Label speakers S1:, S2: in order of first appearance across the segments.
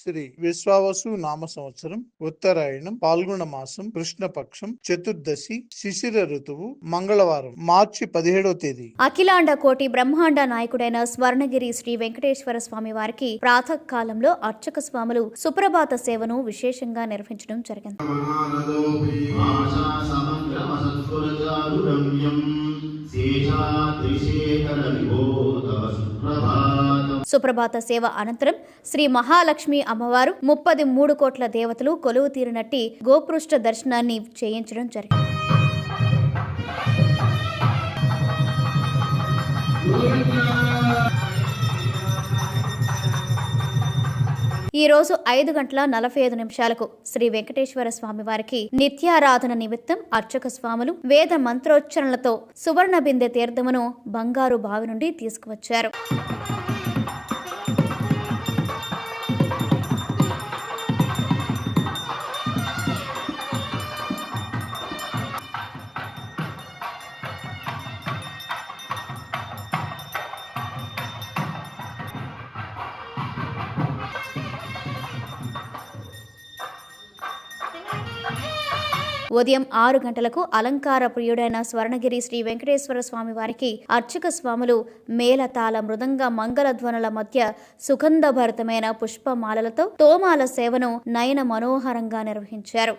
S1: శ్రీ విశ్వావసు నామ సంవత్సరం, ఉత్తరాయణం, పాల్గొన మాసం, కృష్ణపక్షం, చతుర్దశి, శిశిర ఋతువు, మంగళవారం, మార్చి 17వ తేదీ.
S2: అఖిలాండ కోటి బ్రహ్మాండ నాయకుడైన స్వర్ణగిరి శ్రీ వెంకటేశ్వర స్వామి వారికి ప్రాతకాలంలో అర్చక స్వాములు సుప్రభాత సేవను విశేషంగా నిర్వహించడం జరిగింది. సుప్రభాత సేవ అనంతరం శ్రీ మహాలక్ష్మి అమ్మవారు 33 కోట్ల దేవతలు కొలువు తీరినట్టి గోపృష్ఠ దర్శనాన్ని చేయించడం జరిగింది. ఈ రోజు 5:45 శ్రీ వెంకటేశ్వర స్వామి వారికి నిత్యారాధన నిమిత్తం అర్చక స్వాములు వేద మంత్రోచ్చరణలతో సువర్ణ బిందె తీర్థమును బంగారు బావి నుండి తీసుకువచ్చారు. ఉదయం 6 గంటలకు అలంకార ప్రియుడైన స్వర్ణగిరి శ్రీ వెంకటేశ్వర స్వామి వారికి అర్చక స్వాములు మేళతాళ మృదంగ మంగళధ్వనుల మధ్య సుగంధభరితమైన పుష్పమాలలతో తోమాల సేవను నయన మనోహరంగా నిర్వహించారు.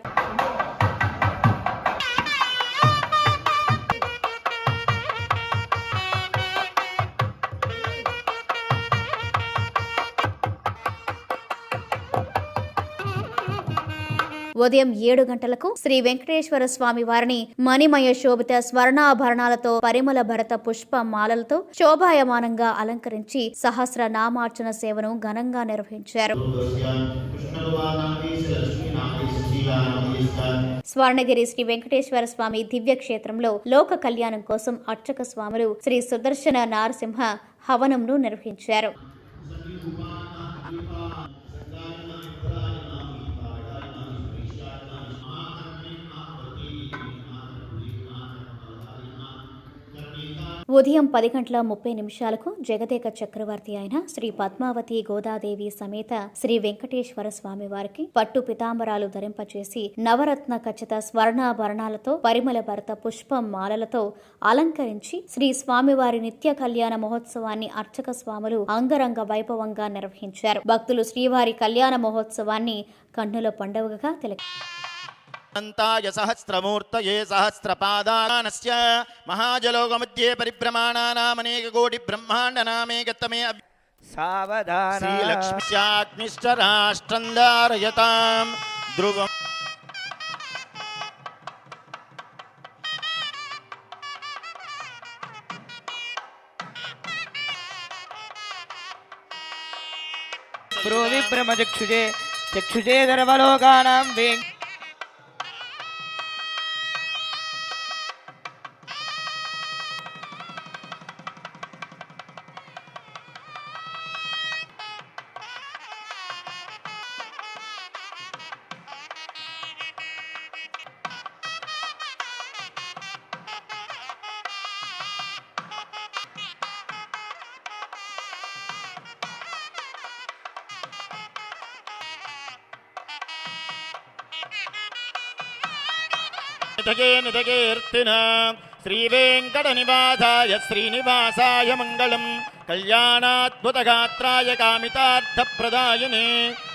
S2: ఉదయం 7 గంటలకు శ్రీ వెంకటేశ్వర స్వామి వారిని మణిమయ శోభిత స్వర్ణాభరణాలతో పరిమళ భరత పుష్ప మాలలతో శోభాయమానంగా అలంకరించి సహస్ర నామార్చన సేవను ఘనంగా నిర్వహించారు. స్వర్ణగిరి శ్రీ వెంకటేశ్వర స్వామి దివ్య క్షేత్రంలో లోక కళ్యాణం కోసం అర్చక స్వాములు శ్రీ సుదర్శన నారసింహ హవనంను నిర్వహించారు. ఉదయం 10:30 జగదేక చక్రవర్తి అయిన శ్రీ పద్మావతి గోదాదేవి సమేత శ్రీ వెంకటేశ్వర స్వామి వారికి పట్టు పితాంబరాలు ధరింపచేసి నవరత్న ఖచ్చిత స్వర్ణాభరణాలతో పరిమళ భరత పుష్ప మాలలతో అలంకరించి శ్రీ స్వామివారి నిత్య కళ్యాణ మహోత్సవాన్ని అర్చక స్వాములు అంగరంగ వైభవంగా నిర్వహించారు. భక్తులు శ్రీవారి కళ్యాణ మహోత్సవాన్ని కన్నుల పండుగగా
S3: అంతాయ సహస్రమూర్తయే సహస్రపాదానస్య మహాజలోకమధ్యే పరిభ్రమాణానామనేక కోటి బ్రహ్మాండనామేకతమే సావధాన శ్రీలక్ష్మ్యాగ్నిశ్చ రాష్ట్రం ధారయతాం ధ్రువం.
S4: బ్రహ్మచక్షుజే చక్షుజే సర్వలోకానాం వేం
S3: శ్రీవేంకటనివాసాయ శ్రీనివాసాయ మంగళం కళ్యాణాద్భుతగాత్రాయ కామితార్థప్రదాయనే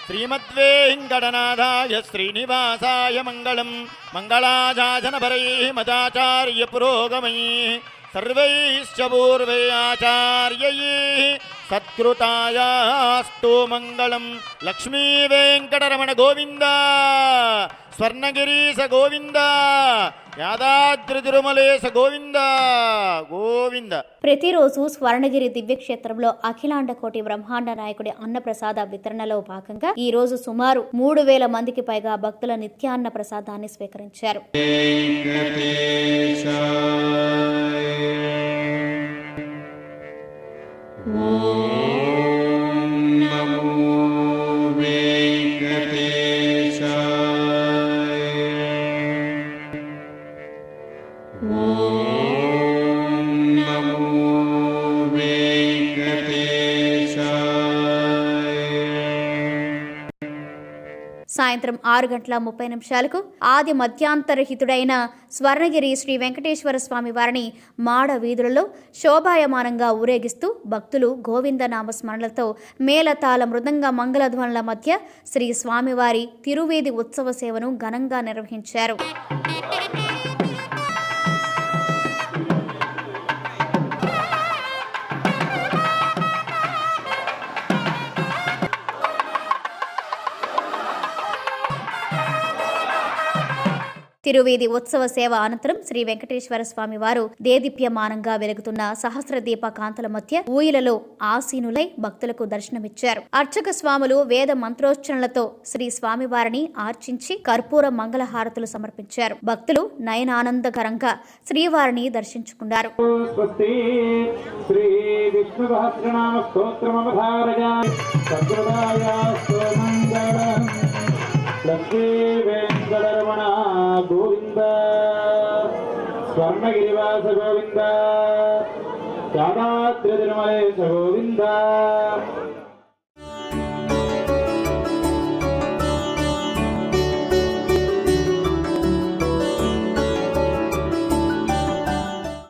S3: శ్రీమద్వేంకటనాథాయ శ్రీనివాసాయ మంగళం మంగళాజాజనపరైః మదాచార్య పురోగమైః సర్వైశ్చ పూర్వై ఆచార్యైః సత్కృతాయాస్తు మంగళం. లక్ష్మీ వెంకటరమణ గోవింద, స్వర్ణగిరీశ గోవింద, యాదాద్రి తిరుమలేశ గోవింద గోవింద.
S2: ప్రతిరోజు స్వర్ణగిరి దివ్యక్షేత్రంలో అఖిలాండ కోటి బ్రహ్మాండ నాయకుడి అన్నప్రసాద వితరణలో భాగంగా ఈ రోజు సుమారు 3000 మందికి పైగా భక్తుల నిత్యాన్న ప్రసాదాన్ని స్వీకరించారు. సాయంత్రం 6:30 ఆది మధ్యాంతరహితుడైన స్వర్ణగిరి శ్రీ వెంకటేశ్వర స్వామి వారిని మాడ వీధులలో శోభాయమానంగా ఊరేగిస్తూ భక్తులు గోవింద నామస్మరణలతో మేళతాళ మృదంగ మంగళధ్వనుల మధ్య శ్రీ స్వామివారి తిరువేది ఉత్సవ సేవను ఘనంగా నిర్వహించారు. తిరువీధి ఉత్సవ సేవ అనంతరం శ్రీ వెంకటేశ్వర స్వామి వారు దేదీప్యమానంగా వెలుగుతున్న సహస్ర దీప కాంతుల మధ్య ఊయలలో ఆసీనులై భక్తులకు దర్శనమిచ్చారు. అర్చక స్వాములు వేద మంత్రోచ్చరణలతో శ్రీ స్వామివారిని ఆర్చించి కర్పూర మంగళహారతులు సమర్పించారు. భక్తులు నయనానందకరంగా శ్రీవారిని దర్శించుకున్నారు.
S5: లక్ష్మీ వెంకటరమణ గోవింద, స్వర్ణగిరివాస గోవింద, యాదాద్రి తిరుమలేశ గోవింద.